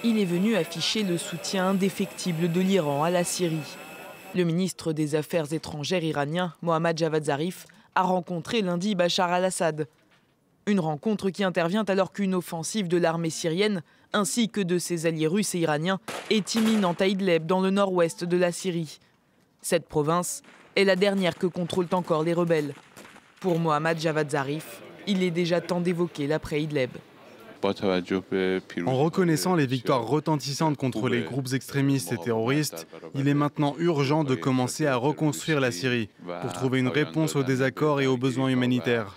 il est venu afficher le soutien indéfectible de l'Iran à la Syrie. Le ministre des Affaires étrangères iranien, Mohammad Javad Zarif, a rencontré lundi Bachar al-Assad. Une rencontre qui intervient alors qu'une offensive de l'armée syrienne, ainsi que de ses alliés russes et iraniens, est imminente à Idlib, dans le nord-ouest de la Syrie. Cette province est la dernière que contrôlent encore les rebelles. Pour Mohammad Javad Zarif, il est déjà temps d'évoquer l'après-Idlib. En reconnaissant les victoires retentissantes contre les groupes extrémistes et terroristes, il est maintenant urgent de commencer à reconstruire la Syrie pour trouver une réponse aux désaccords et aux besoins humanitaires.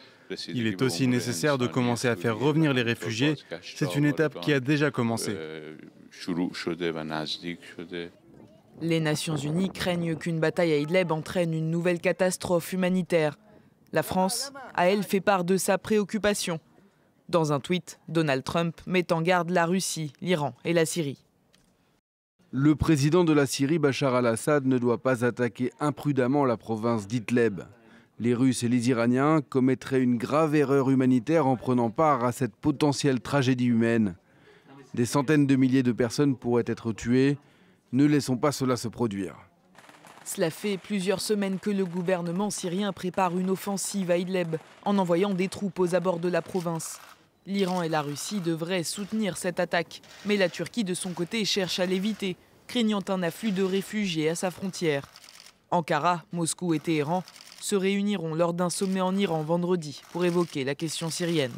Il est aussi nécessaire de commencer à faire revenir les réfugiés. C'est une étape qui a déjà commencé. Les Nations Unies craignent qu'une bataille à Idlib entraîne une nouvelle catastrophe humanitaire. La France a, elle, fait part de sa préoccupation. Dans un tweet, Donald Trump met en garde la Russie, l'Iran et la Syrie. Le président de la Syrie, Bachar al-Assad, ne doit pas attaquer imprudemment la province d'Idlib. Les Russes et les Iraniens commettraient une grave erreur humanitaire en prenant part à cette potentielle tragédie humaine. Des centaines de milliers de personnes pourraient être tuées. Ne laissons pas cela se produire. Cela fait plusieurs semaines que le gouvernement syrien prépare une offensive à Idlib en envoyant des troupes aux abords de la province. L'Iran et la Russie devraient soutenir cette attaque, mais la Turquie de son côté cherche à l'éviter, craignant un afflux de réfugiés à sa frontière. Ankara, Moscou et Téhéran se réuniront lors d'un sommet en Iran vendredi pour évoquer la question syrienne.